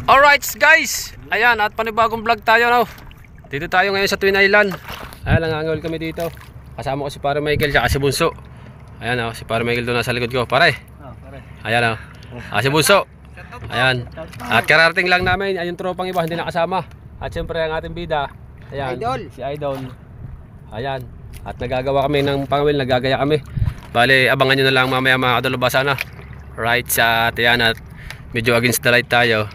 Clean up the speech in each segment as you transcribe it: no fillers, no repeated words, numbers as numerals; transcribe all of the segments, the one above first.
Alright guys, ayan at panibagong vlog tayo no. Dito tayo ngayon sa Twin Island. Ayan, nangangawil kami dito. Kasama ko si Pare Michael at si Bunso. Ayan si Pare Michael doon nasa likod ko. Pare. Ayan si Bunso. Ayan. At kararating lang namin, ayun tropang iba hindi nakasama. At syempre ang ating bida. Ayan, si Idol. Ayan. At nagagawa kami ng pangawil, nagagaya kami. Bale, abangan nyo na lang mamaya mga kadalubasa na. Right sa ayan at medyo against the light tayo.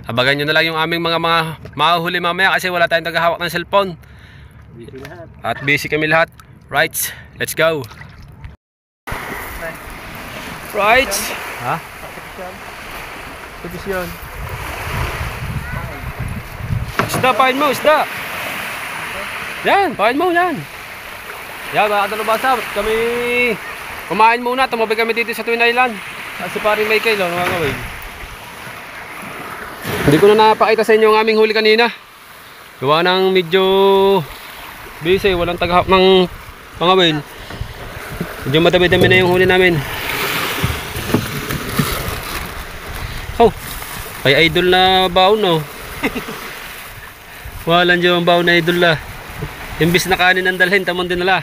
Abangan nyo na lang yung aming mga mahuhuli mamaya kasi wala tayong naghahawak ng cellphone. At busy kami lahat. Right, let's go. Right. Ha? Posisyon. Isda, pain mo, isda. Yan, pain mo, yan. Yan, mga kadalubasa, kami kumain muna, tumabay kami dito sa Twin Island. At si Pare Michael, nangangawil. Hindi ko na napakita sa inyo ang aming huli kanina. Gawa ng medyo busy, walang taghawak ng pangawil. Medyo madami-dami na yung huli namin. Oh, kay Idol na baon no. Walang dyan ang baon na Idol na. Imbis na kanin ang dalhin, tamon din nila.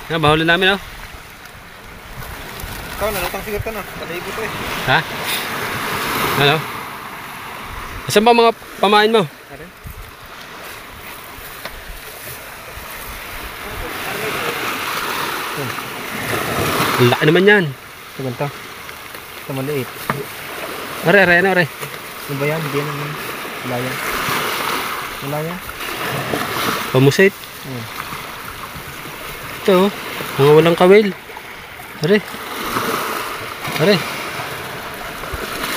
Yan, bahuli namin oh. Ikaw, nalatang sigat ka na. Palaibot eh. Ha? Ano? Saan ba mga pamain mo? Laki naman yan. Ito ganito. Ito maliit. Are, ano? Ano ba yan? Hindi naman. Malaya. Malaya. Pamusit. Ito, mga walang kawil. Are.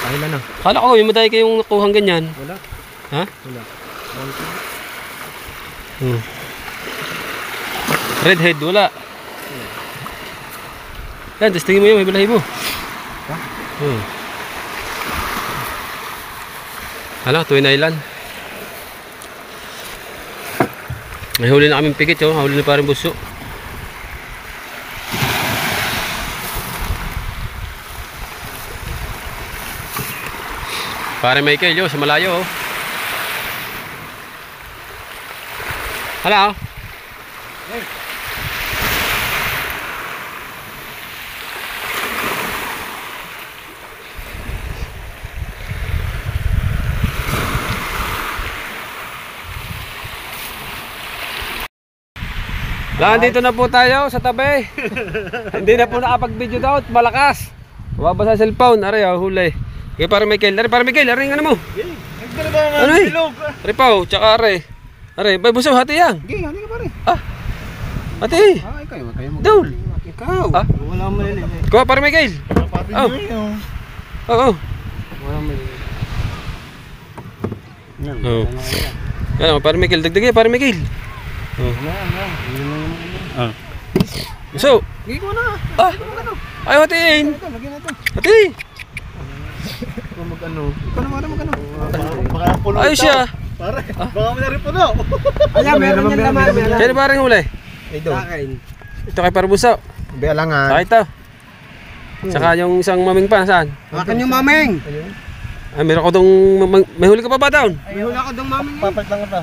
Ay na. Kala ko, yung maday kayong nakuhang ganyan. Wala. Ha? Wala. Redhead, wala. Yan, testingin mo yun, may balahi mo. Ha? Hala, Twin Island. May huli na kaming pikit, oh. Huli na parang buso. Pare Michael, yo, sa malayo, oh. Hala, oh. Hey. Nandito na po tayo sa tabi. Hindi na po nakapag-video daw, malakas. Waba sa cellphone, are huli. Okay, Pare Michael, are nga mo. Nagdala ba naman Ano bilog? Are pa, tsaka are. Are, bay buso, hati yan. Hindi, hindi ka pare. Hati. Kayo mo. Daul. Ikaw. Wala mo malili. Kuha, Pare Michael. Papi Oh. nyo yun. Oo. Wala mo malili. Yan. Oh. Yan, Pare Michael, dagdag yan, Pare Michael. So, Gigi ko na. ayaw hatiin. Lagyan na ito. Hati. Ikaw mag-ano. Ikaw naman mag-ano. Baka puno Ayos siya. Pare, baka mo na rin puno. Ayan, meron yan naman. Kaya parang huli. Ito. Ito kay Parbuso. Be alangan. Saka ito. Saka yung isang maming pa, saan? Akin yung mameng. Ay, meron ko dong, may huli ka pa ba down? May hula ko dong mameng. Papat lang ito.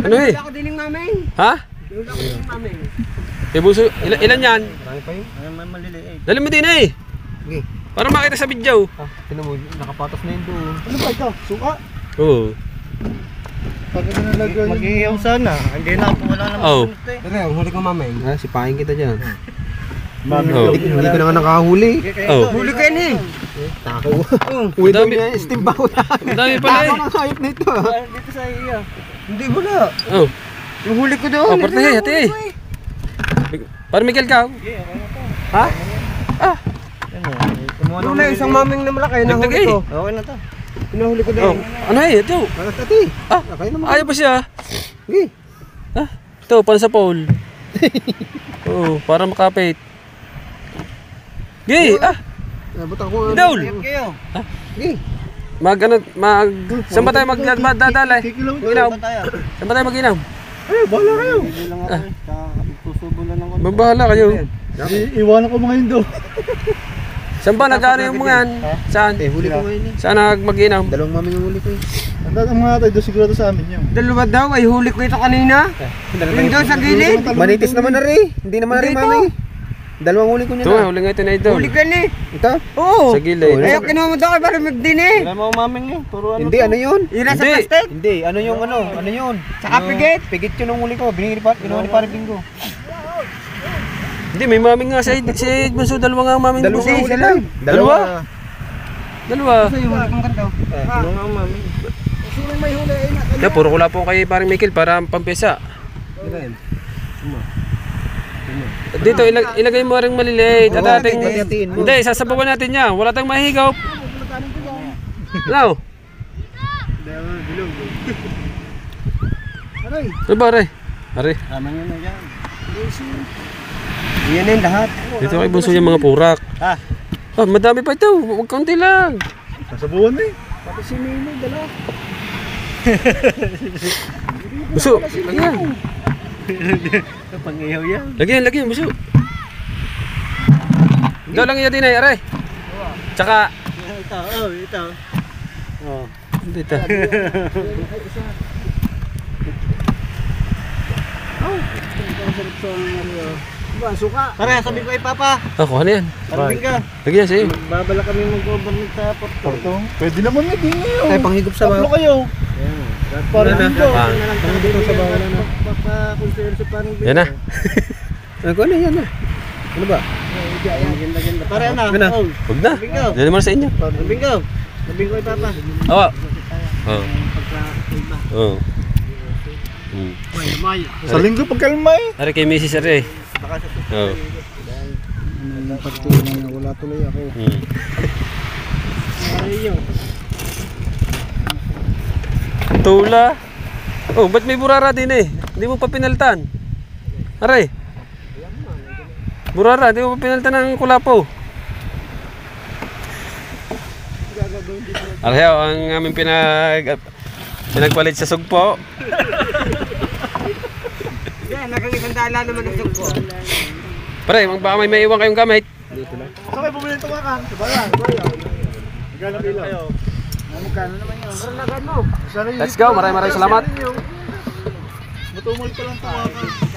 Ano eh? Hula ko din yung mameng. Ha? Hula ko din yung mameng. Eh, Buso, ilan yan? Marami pa yun. May maliliit. Dali mo din eh. Okay. Para makita sa video. Tinan mo, nakapatas na yun doon. Ano ba ito? Suka? Oo. Pag ito nalagyan. Mag-iiyaw sana. Hindi na ako, wala naman. Oh. Pero ang huli ko mameng. Sipahin kita dyan. Oh. Hindi ko na nga nakahuli. Oh. Huli ko yan eh. Tako. Ang dami, Steam ba ko yan? ang dami pala eh. Ang hayop na ito. Dito sa iya. Hindi wala. Oh. Yung huli ko doon. Oh, parte eh, hati eh. Para Miguel ka. Ha? Ano Doon na isang mameng na malaki. Dagdag Nahuli eh. ko. Okay na to. Pinahuli ko Oh. doon. Ano eh, ito. Tati. Okay naman. Ayaw pa siya. Sige. Ito, para sa pole. Oo, para makapit. Gay, Nabot ako. Daul. Kayo. Sige. Saan ba tayo magdadala eh? Kikilaw Mag-inaw. tayo. Saan ba tayo mag-inaw? Bahala kayo. Hindi lang ako. Susubo lang ako. Babahala kayo. Iwanan ko mga yun doon. Saan ba nag-ano yung mga yan? Saan? Huli ko ngayon eh. Saan mag-inom? Dalawang maming ang huli ko eh. Ang mga tayo, sigurado sa amin yun. Dalawa daw, ay huli ko ito kanina. Yung doon sa gilid. Manitis naman na rin. Hindi naman na rin Dito. mami. Dalawang huli ko niya Ito, na. huli nga ito na idol. Huli ka ni. Ito? Oo. Sa gilid. Ayaw kinuha mo daw kay para magdini. Wala mo maming eh. Puro ano. Hindi, ano yun? Ira sa Hindi. plastic. Hindi, ano yung ano? Ano yun? Saka pigit. Pigit yun ang huli ko. Binigil pa, kinuha ni Pare Bingo. Hindi, may maming nga si Bunso. Dalawa nga maming Dalawa Bunso. ang huli ko. Dalawa? Dalawa. Ito yung huli kong ganito. Kinuha nga maming. Yeah, puro kula po kay parang Michael para pampesa. Dito ilagay mo ring maliliit at ating hati-hatiin mo. hindi sasabawan natin niya. Wala tayong mahigop. No. Ano ba re? Are. Tama nyo na yan. Yan na yung lahat. Dito kay Bunso yung mga purak. Ah. Oh, madami pa ito. Huwag kaunti lang. Nasabuhan na eh. Pati si Milo, dalawa. Bunso, lagyan. Pangiyaw yan. Lagyan, Bunso. Daw lang yan din ay, are. Tsaka, Ito. Oh. dito. Ba, suka. Pare, sabi ko kay Papa. Ako, ano yan? Parabing ka. Lagyan sa'yo. Babala kami mag-overnight sa Porto. Pwede naman nga din ngayon. Ay, panghigop sa Tatlo bawah. kayo. Parang Bingo. Ah. Panghigop sa bawah na. Papa-consider sa parang Bingo. Yan na. Ano na yan na? Ano ba? Ganda-ganda. Pare, ano? Ano na? Oh, Huwag na. Bingo. Dali mo na sa inyo. Bingo. Bingo kay Papa. Oo. Oo. Oo. Sa linggo pagkalmay. Are kay Mrs. Are. Oo. Wala tuloy ako. Tula. Oh, ba't may burara din eh? Hindi mo pa pinaltan. Aray. Burara, hindi mo pa pinaltan ng kulapo. Aray, ang aming pinagpalit sa sugpo. Yan, nakakitandala naman ang sugpo. Pare, baka may maiwan kayong gamit. Saan kayo bumili ito kakan? Sa bayan. Magkano kilo? Magkano naman yun? Karanagan mo. Let's go, maraming salamat. Matumol pa lang ito kakan.